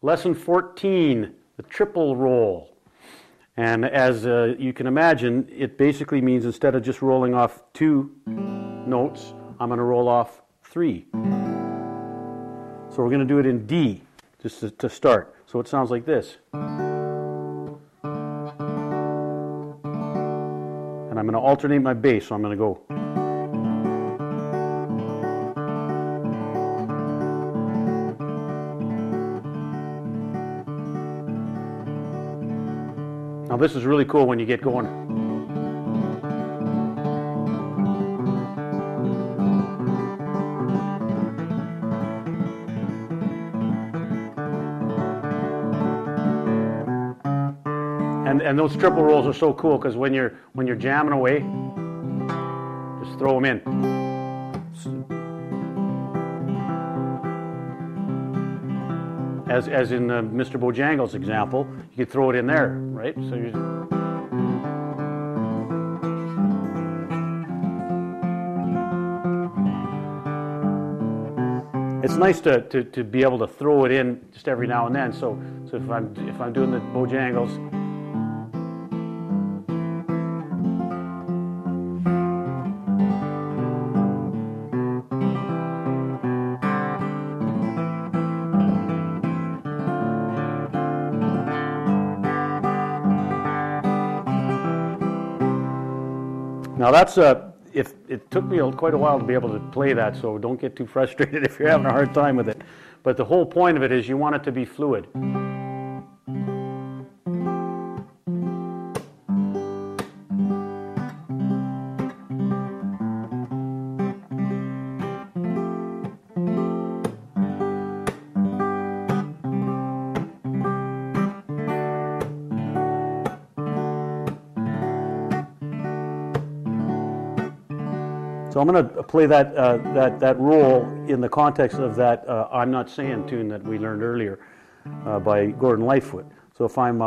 Lesson 14, the triple roll. And as you can imagine, it basically means instead of just rolling off 2 notes, I'm going to roll off 3. So we're going to do it in D, just to start. So it sounds like this. And I'm going to alternate my bass, so I'm going to go. Now this is really cool when you get going. And those triple rolls are so cool because when you're jamming away, just throw them in. As in Mr. Bojangles' example, you could throw it in there, right? So it's nice to be able to throw it in just every now and then. So if I'm doing the Bojangles. Now that's if it took me quite a while to be able to play that, so don't get too frustrated if you're having a hard time with it. But the whole point of it is you want it to be fluid. So I'm going to play that roll in the context of that I'm Not Saying tune that we learned earlier by Gordon Lightfoot. So if I'm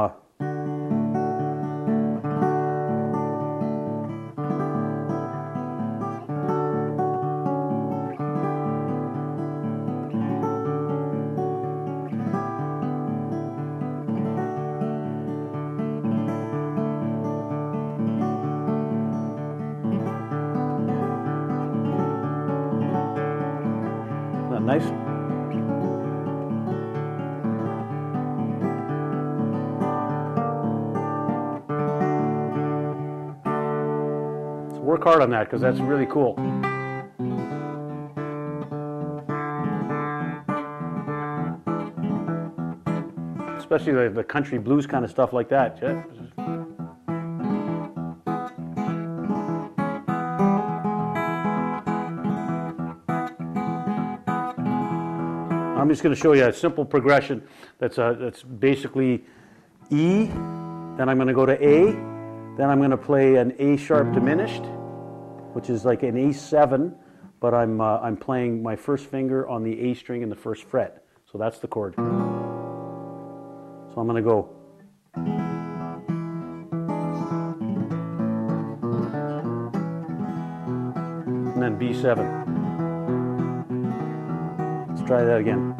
nice. So work hard on that because that's really cool. Especially the country blues kind of stuff like that. Yeah. I'm just going to show you a simple progression that's basically E, then I'm going to go to A, then I'm going to play an A sharp diminished, which is like an A7, but I'm playing my first finger on the A string in the first fret. So that's the chord. So I'm going to go. And then B7. Let's try that again.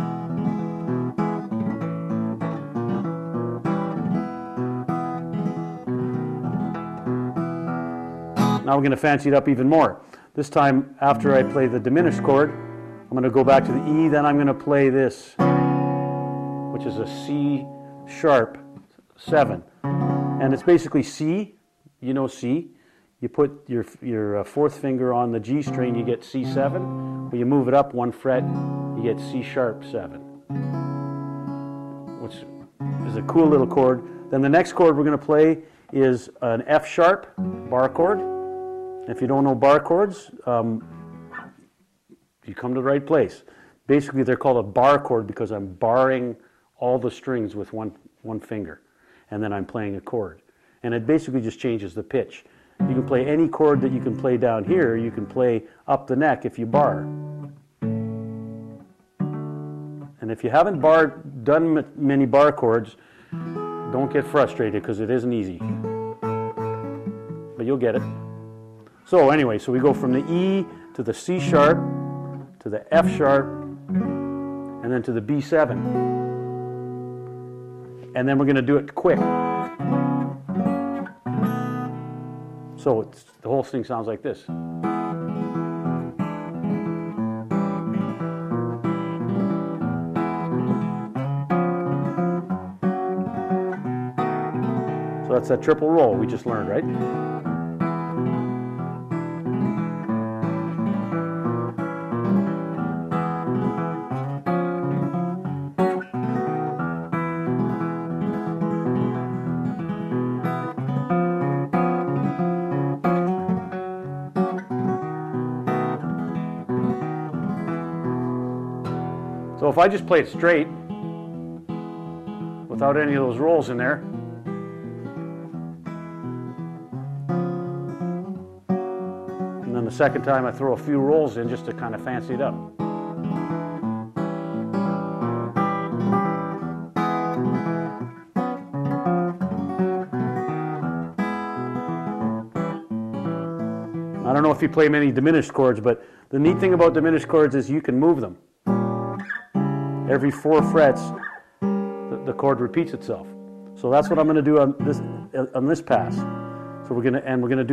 Now we're going to fancy it up even more. This time, after I play the diminished chord, I'm going to go back to the E, then I'm going to play this, which is a C sharp 7. And it's basically C, you know C. You put your fourth finger on the G string, you get C7. When you move it up 1 fret, you get C sharp 7, which is a cool little chord. Then the next chord we're going to play is an F sharp bar chord. If you don't know bar chords, you come to the right place. Basically, they're called a bar chord because I'm barring all the strings with one finger, and then I'm playing a chord. And it basically just changes the pitch. You can play any chord that you can play down here, you can play up the neck if you bar. And if you haven't done many bar chords, don't get frustrated because it isn't easy. But you'll get it. So anyway, so we go from the E to the C sharp, to the F sharp, and then to the B7. and then we're going to do it quick. So the whole thing sounds like this. So that's that triple roll we just learned, right? So if I just play it straight, without any of those rolls in there, and then the second time I throw a few rolls in just to kind of fancy it up. I don't know if you play many diminished chords, but the neat thing about diminished chords is you can move them. Every 4 frets, the chord repeats itself. So that's what I'm going to do on this pass. So we're going to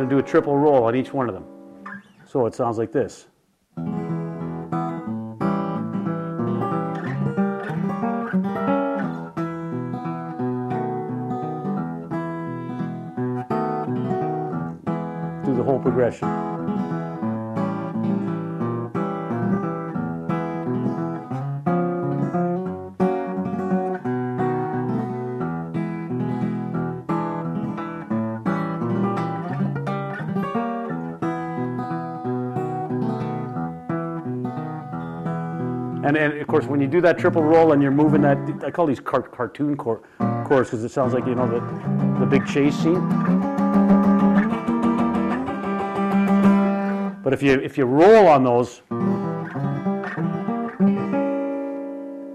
do a triple roll on each one of them. So it sounds like this. Do the whole progression. And of course, when you do that triple roll and you're moving that, I call these cartoon chords because it sounds like, you know, the big chase scene. But if you roll on those,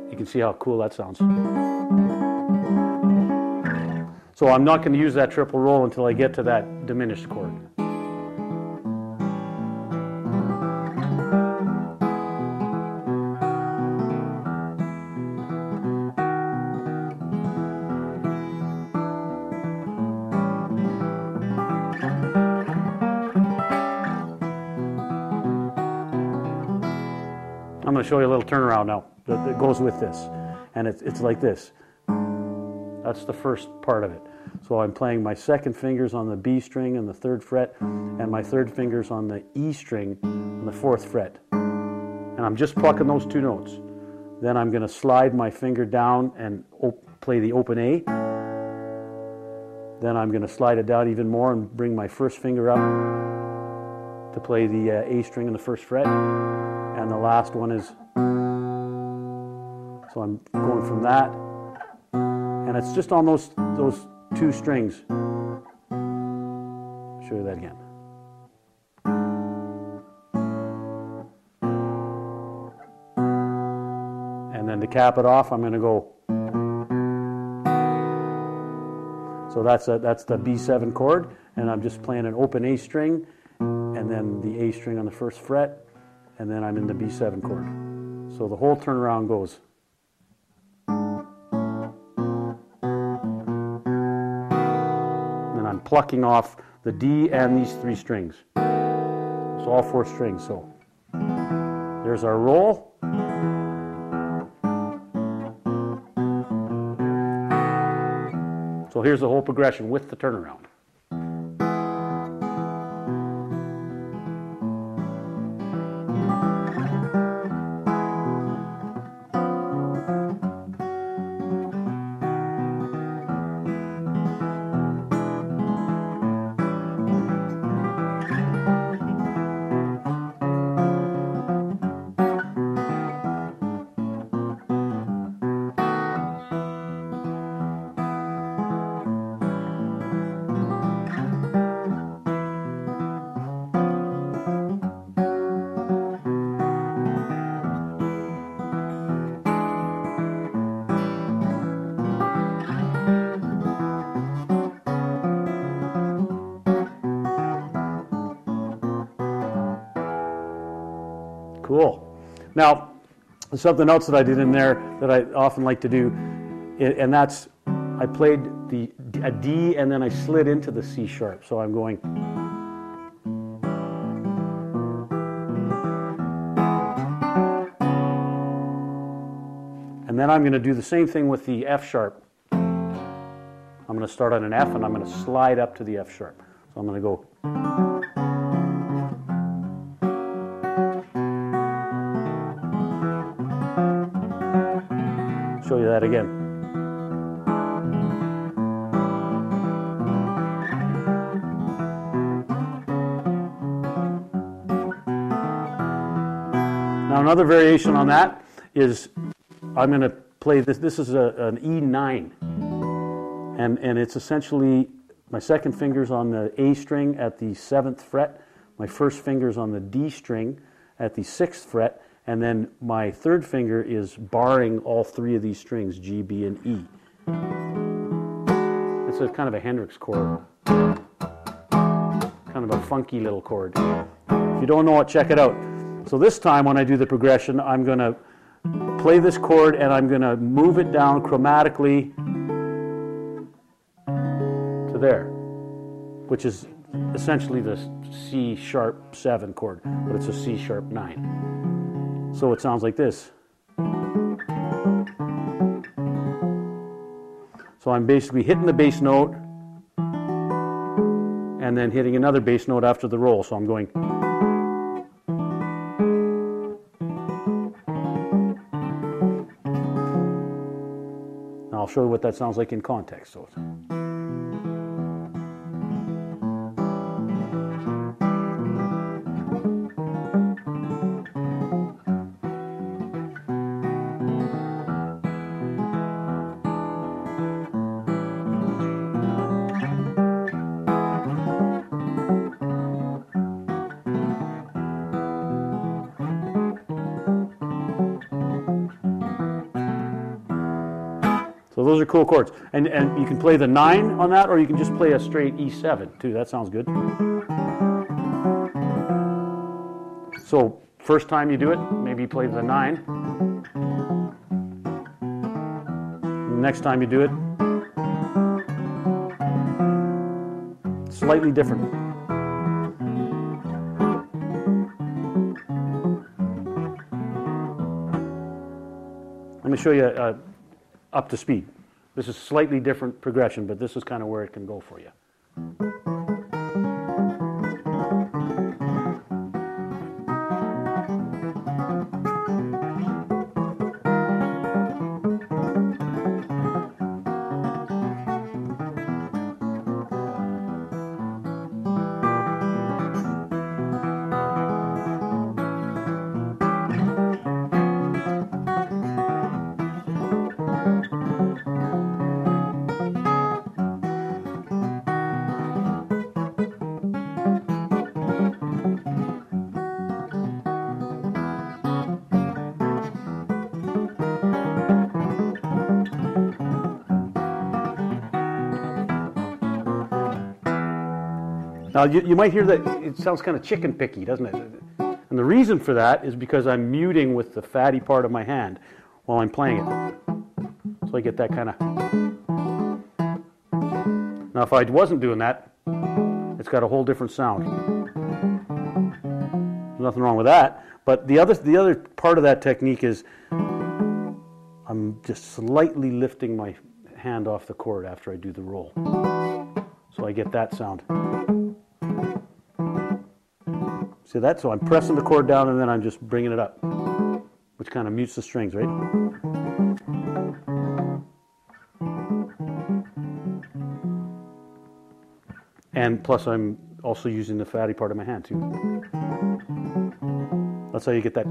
you can see how cool that sounds. So I'm not going to use that triple roll until I get to that diminished chord. I'm going to show you a little turnaround now that goes with this, and it's like this. That's the first part of it. So I'm playing my second fingers on the B string and the 3rd fret, and my 3rd fingers on the E string on the 4th fret. And I'm just plucking those 2 notes. Then I'm going to slide my finger down and play the open A. Then I'm going to slide it down even more and bring my 1st finger up to play the A string on the 1st fret. And the last one is, so I'm going from that, and it's just on those 2 strings. I'll show you that again. And then to cap it off, I'm going to go. So that's the B7 chord, and I'm just playing an open A string, and then the A string on the 1st fret. And then I'm in the B7 chord. So the whole turnaround goes. And I'm plucking off the D and these 3 strings. So all 4 strings. So there's our roll. So here's the whole progression with the turnaround. Cool. Now, There's something else that I did in there that I often like to do, and that's I played a D and then I slid into the C sharp. So I'm going. And then I'm going to do the same thing with the F sharp. I'm going to start on an F and I'm going to slide up to the F sharp. So I'm going to go. Show you that again. Now another variation on that is I'm going to play this. This is an E9, and it's essentially my second finger's on the A string at the 7th fret, my first finger's on the D string at the 6th fret, and then my third finger is barring all three of these strings, G, B, and E. It's a kind of a Hendrix chord, kind of a funky little chord. If you don't know it, check it out. So this time when I do the progression, I'm going to play this chord and I'm going to move it down chromatically to there, which is essentially the C sharp 7 chord, but it's a C sharp 9. So it sounds like this. So I'm basically hitting the bass note and then hitting another bass note after the roll. So I'm going. Now I'll show you what that sounds like in context. So. So those are cool chords. And you can play the 9 on that, or you can just play a straight E7 too. That sounds good. So first time you do it, maybe you play the 9. Next time you do it, slightly different. Let me show you up to speed. This is slightly different progression, but this is kind of where it can go for you. Now, you might hear that it sounds kind of chicken picky, doesn't it? And the reason for that is because I'm muting with the fatty part of my hand while I'm playing it. So I get that kind of... Now, if I wasn't doing that, it's got a whole different sound. There's nothing wrong with that. But the other part of that technique is I'm just slightly lifting my hand off the chord after I do the roll. So I get that sound. See that? So I'm pressing the chord down and then I'm just bringing it up, which kind of mutes the strings, right? And plus I'm also using the fatty part of my hand too. That's how you get that.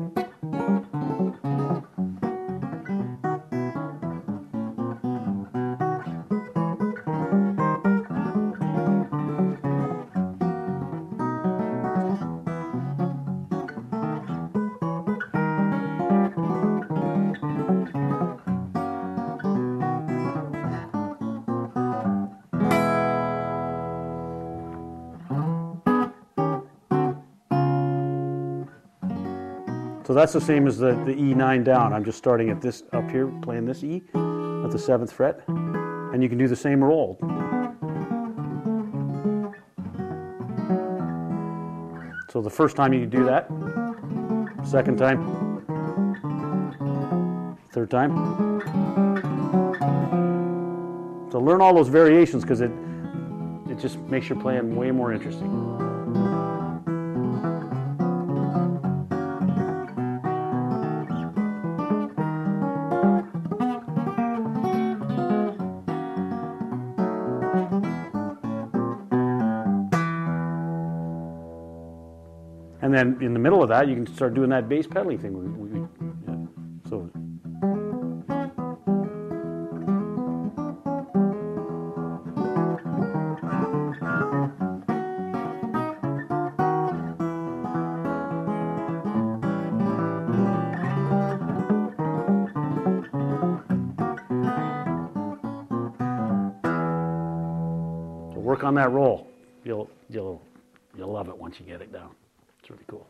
So that's the same as the E9 down. I'm just starting at this up here, playing this E at the 7th fret, and you can do the same roll. So the first time you do that, second time, third time. So learn all those variations because it just makes your playing way more interesting. And then in the middle of that, you can start doing that bass pedaling thing. So. So work on that roll. You'll love it once you get it down. It's really cool.